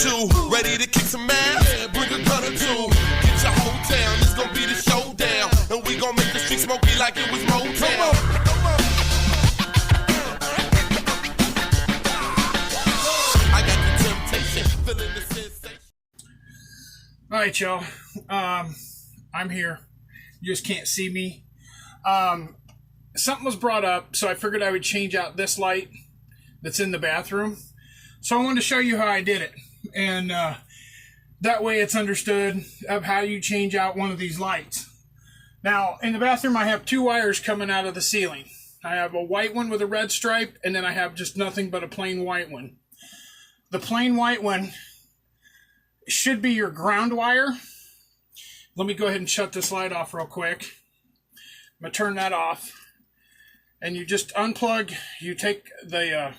two. Ready to kick some ass? Yeah, bring a gun or two. Get your whole town, it's gonna be the showdown. And we gonna make the street smoky like it was Motown. Come on, come on. I got the temptation, feeling the sensation. All right, y'all. I'm here. You just can't see me. Something was brought up, so I figured I would change out this light that's in the bathroom. So I wanted to show you how I did it. And that way it's understood of how you change out one of these lights. Now, in the bathroom, I have two wires coming out of the ceiling. I have a white one with a red stripe, and then I have just nothing but a plain white one. The plain white one should be your ground wire. Let me go ahead and shut this light off real quick. I'm going to turn that off. And you just unplug, you take the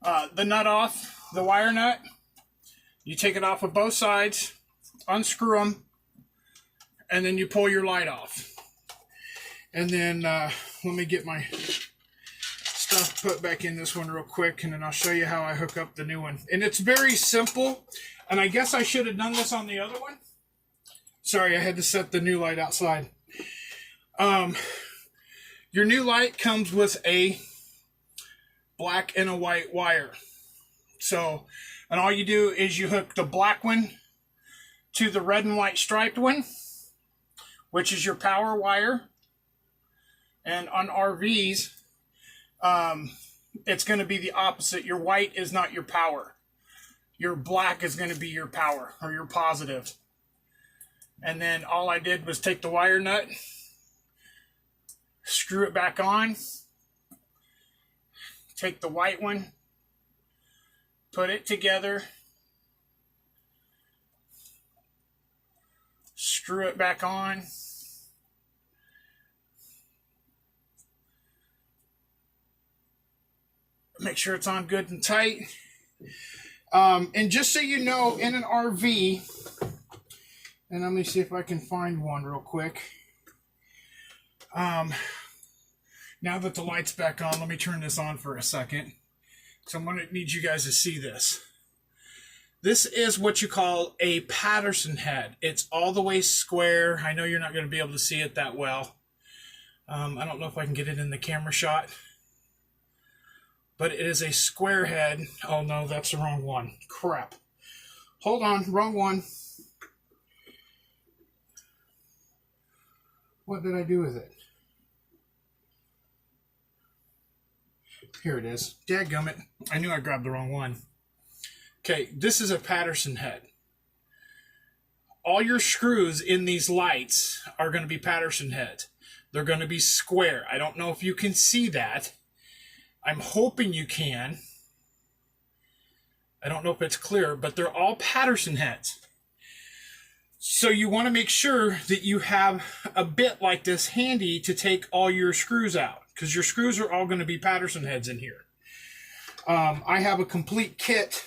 nut off, the wire nut. You take it off of both sides, unscrew them, and then you pull your light off. And then let me get my stuff put back in this one real quick, and then I'll show you how I hook up the new one. And it's very simple, and I guess I should have done this on the other one. Sorry, I had to set the new light outside. Your new light comes with a black and a white wire. So, and all you do is you hook the black one to the red and white striped one, which is your power wire. And on RVs, it's going to be the opposite. Your white is not your power. Your black is going to be your power, or your positive. And then all I did was take the wire nut, screw it back on, take the white one, put it together, screw it back on, make sure it's on good and tight. And just so you know, in an RV, and let me see if I can find one real quick. Now that the light's back on, let me turn this on for a second. So I'm going to need you guys to see this. This is what you call a Patterson head. It's all the way square. I know you're not going to be able to see it that well. I don't know if I can get it in the camera shot. But it is a square head. Oh no, that's the wrong one. Crap. Hold on, wrong one. What did I do with it? Here it is. Dadgummit. I knew I grabbed the wrong one. Okay, this is a Patterson head. All your screws in these lights are going to be Patterson heads. They're going to be square. I don't know if you can see that. I'm hoping you can. I don't know if it's clear, but they're all Patterson heads. So you want to make sure that you have a bit like this handy to take all your screws out, because your screws are all going to be Patterson heads in here. I have a complete kit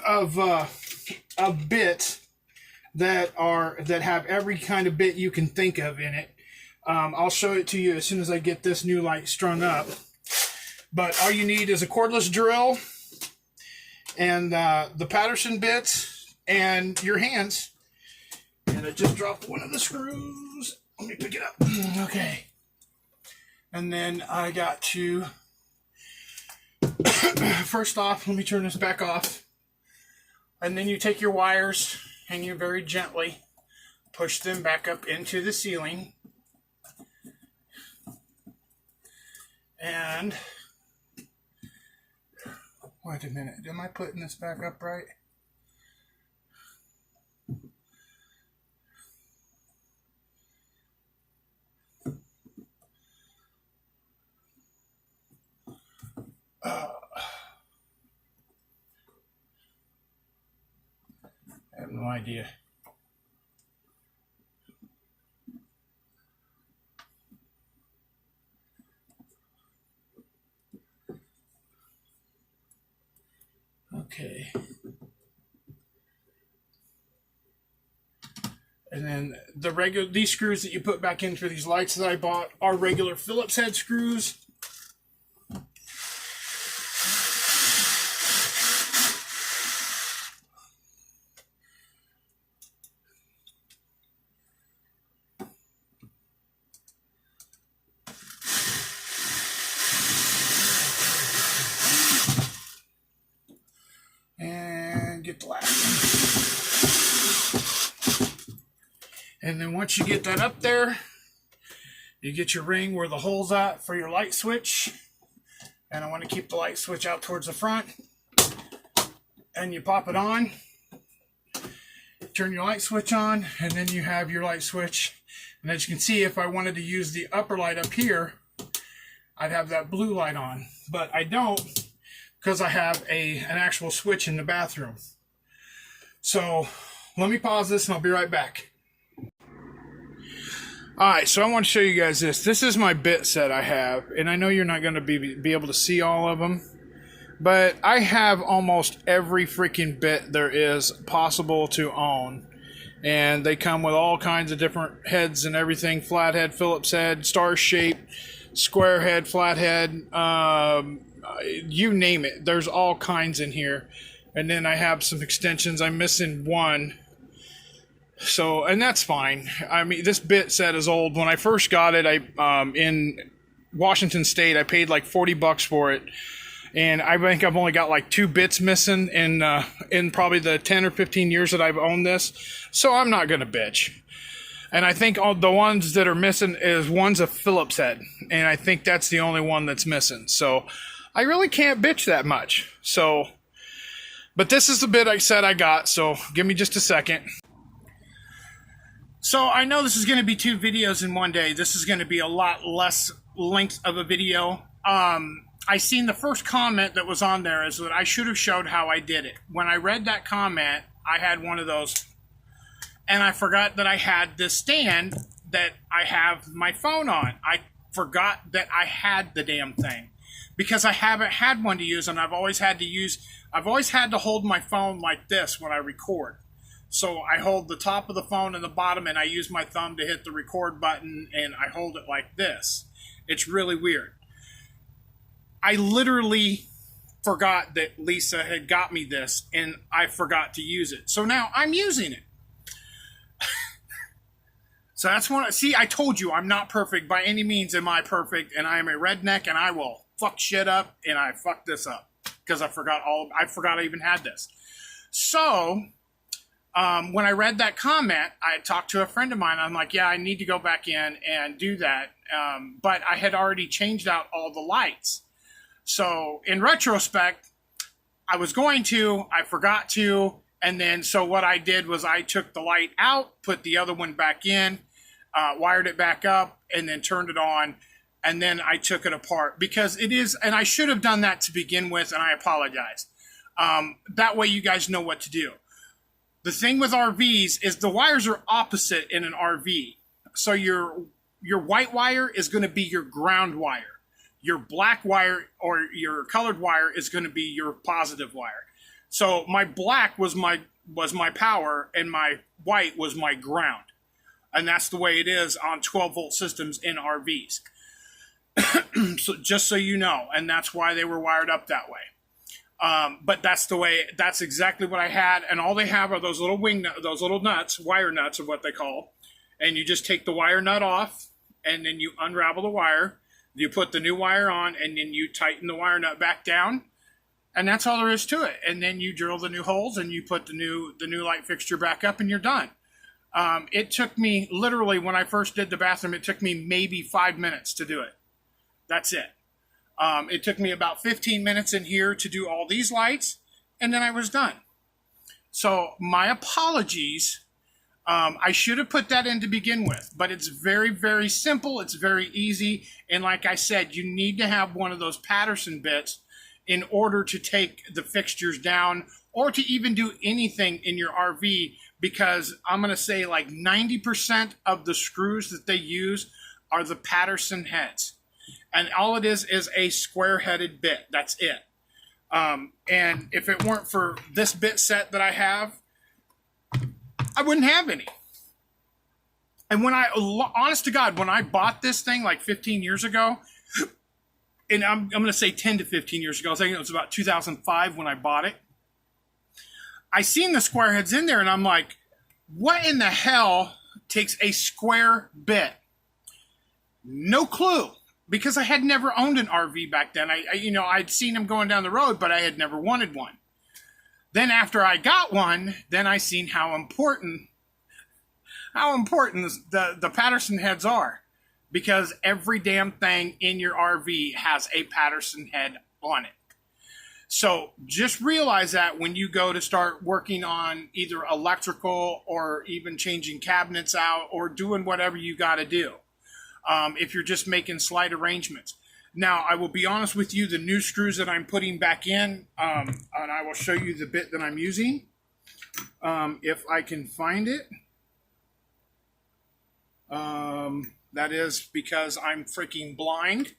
of bits that have every kind of bit you can think of in it. I'll show it to you as soon as I get this new light strung up. But all you need is a cordless drill and the Patterson bits and your hands. And I just dropped one of the screws. Let me pick it up. Okay. And then I got to, first off, let me turn this back off. And then you take your wires and you very gently push them back up into the ceiling. And, wait a minute, am I putting this back up right? I have no idea. Okay. And then these screws that you put back in for these lights that I bought are regular Phillips head screws. And then once you get that up there, you get your ring where the hole's at for your light switch. And I want to keep the light switch out towards the front. And you pop it on. Turn your light switch on, and then you have your light switch. And as you can see, if I wanted to use the upper light up here, I'd have that blue light on. But I don't, because I have an actual switch in the bathroom. So let me pause this and I'll be right back. Alright, so I want to show you guys this. This is my bit set I have, and I know you're not going to be able to see all of them. But I have almost every freaking bit there is possible to own. And they come with all kinds of different heads and everything. Flathead, Phillips head, star shape, square head, flathead, you name it. There's all kinds in here. And then I have some extensions. I'm missing one. So, and that's fine. I mean, this bit set is old. When I first got it, in Washington State, I paid like $40 for it. And I think I've only got like 2 bits missing in probably the 10 or 15 years that I've owned this. So I'm not going to bitch. And I think all the ones that are missing is one's a Phillips head. And I think that's the only one that's missing. So I really can't bitch that much. So, but this is the bit I said I got. So give me just a second. So I know this is going to be 2 videos in one day. This is going to be a lot less length of a video. I seen the first comment that was on there is that I should have showed how I did it. When I read that comment, I had one of those, and I forgot that I had this stand that I have my phone on. I forgot that I had the damn thing because I haven't had one to use, and I've always had to hold my phone like this when I record. So I hold the top of the phone and the bottom, and I use my thumb to hit the record button, and I hold it like this. It's really weird. I literally forgot that Lisa had got me this, and I forgot to use it. So now I'm using it. So that's one. See, I told you I'm not perfect. By any means am I perfect, and I am a redneck, and I will fuck shit up, and I fucked this up because I forgot I even had this. So when I read that comment, I talked to a friend of mine. I'm like, yeah, I need to go back in and do that. But I had already changed out all the lights. So in retrospect, I was going to, I forgot to, and then so what I did was I took the light out, put the other one back in, wired it back up, and then turned it on, and then I took it apart because it is, and I should have done that to begin with, and I apologize. That way you guys know what to do. The thing with RVs is the wires are opposite in an RV. So your white wire is going to be your ground wire. Your black wire or your colored wire is going to be your positive wire. So my black was my power and my white was my ground. And that's the way it is on 12-volt systems in RVs. So just so you know, and that's why they were wired up that way. But that's exactly what I had. And all they have are those little nuts, wire nuts are what they call. And you just take the wire nut off and then you unravel the wire. You put the new wire on, and then you tighten the wire nut back down, and that's all there is to it. And then you drill the new holes, and you put the new light fixture back up, and you're done. It took me, literally, when I first did the bathroom, it took me maybe 5 minutes to do it. That's it. It took me about 15 minutes in here to do all these lights, and then I was done. So my apologies. I should have put that in to begin with, but it's very, very simple. It's very easy. And like I said, you need to have one of those Patterson bits in order to take the fixtures down or to even do anything in your RV, because I'm going to say like 90% of the screws that they use are the Patterson heads. And all it is a square-headed bit. That's it. And if it weren't for this bit set that I have, I wouldn't have any. And when honest to God, when I bought this thing like 15 years ago, and I'm going to say 10 to 15 years ago, I think it was about 2005 when I bought it, I seen the square heads in there and I'm like, what in the hell takes a square bit? No clue, because I had never owned an RV back then. I'd seen them going down the road, but I had never wanted one. Then after I got one, then I seen how important how important the Patterson heads are, because every damn thing in your RV has a Patterson head on it. So just realize that when you go to start working on either electrical or even changing cabinets out or doing whatever you got to do, if you're just making slight arrangements. Now, I will be honest with you, the new screws that I'm putting back in, and I will show you the bit that I'm using, if I can find it. That is because I'm freaking blind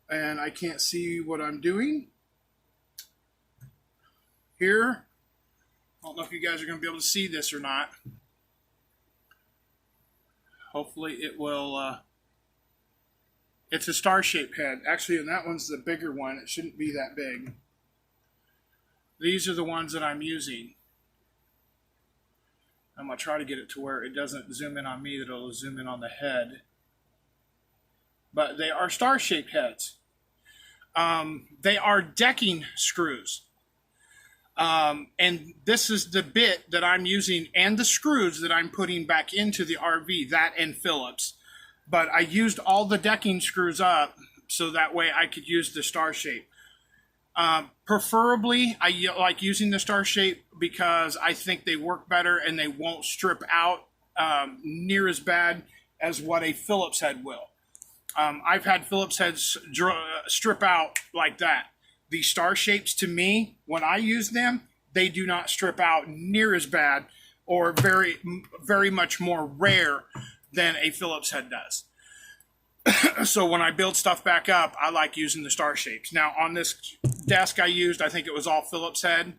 and I can't see what I'm doing. Here, I don't know if you guys are going to be able to see this or not. Hopefully it will, it's a star-shaped head. Actually, and that one's the bigger one. It shouldn't be that big. These are the ones that I'm using. I'm going to try to get it to where it doesn't zoom in on me, that it'll zoom in on the head. But they are star-shaped heads. They are decking screws. And this is the bit that I'm using and the screws that I'm putting back into the RV, that and Phillips. But I used all the decking screws up so that way I could use the star shape. Preferably, I like using the star shape because I think they work better and they won't strip out near as bad as what a Phillips head will. I've had Phillips heads strip out like that. The star shapes, to me, when I use them, they do not strip out near as bad or very, very much more rare than a Phillips head does. So when I build stuff back up, I like using the star shapes. Now on this desk I used, I think it was all Phillips head.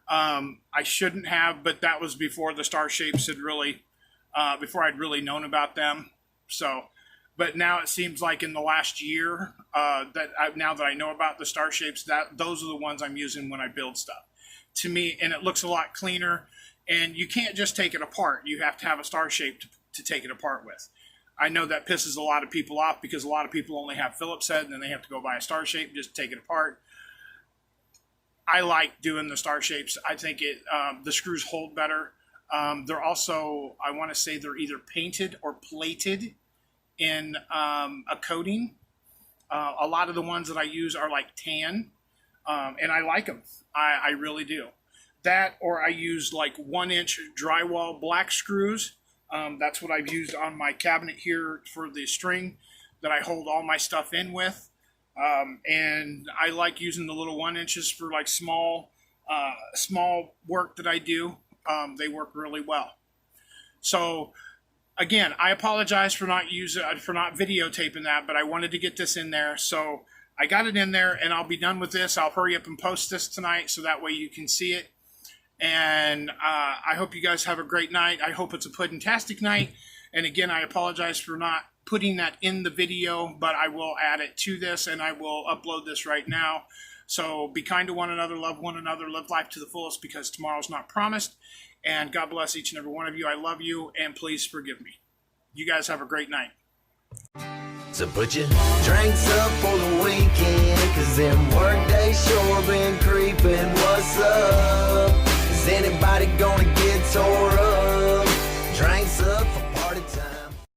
I shouldn't have, but that was before the star shapes had really, before I'd really known about them. So, but now it seems like in the last year, now that I know about the star shapes, those are the ones I'm using when I build stuff. To me, and it looks a lot cleaner. And you can't just take it apart. You have to have a star shape to take it apart with. I know that pisses a lot of people off because a lot of people only have Phillips head and then they have to go buy a star shape just to take it apart. I like doing the star shapes. I think the screws hold better. They're also, I want to say they're either painted or plated in a coating. A lot of the ones that I use are like tan, and I like them. I really do. That, or I use like 1-inch drywall black screws. That's what I've used on my cabinet here for the string that I hold all my stuff in with. And I like using the little 1 inches for like small work that I do. They work really well. So again, I apologize for not videotaping that, but I wanted to get this in there. So I got it in there and I'll be done with this. I'll hurry up and post this tonight so that way you can see it. And I hope you guys have a great night. I hope it's a puddintastic night. And again, I apologize for not putting that in the video, but I will add it to this and I will upload this right now. So be kind to one another, love one another, live life to the fullest because tomorrow's not promised. And God bless each and every one of you. I love you and please forgive me. You guys have a great night. So put your drinks up for the weekend, cause them work days sure been creeping. What's up? Is anybody gonna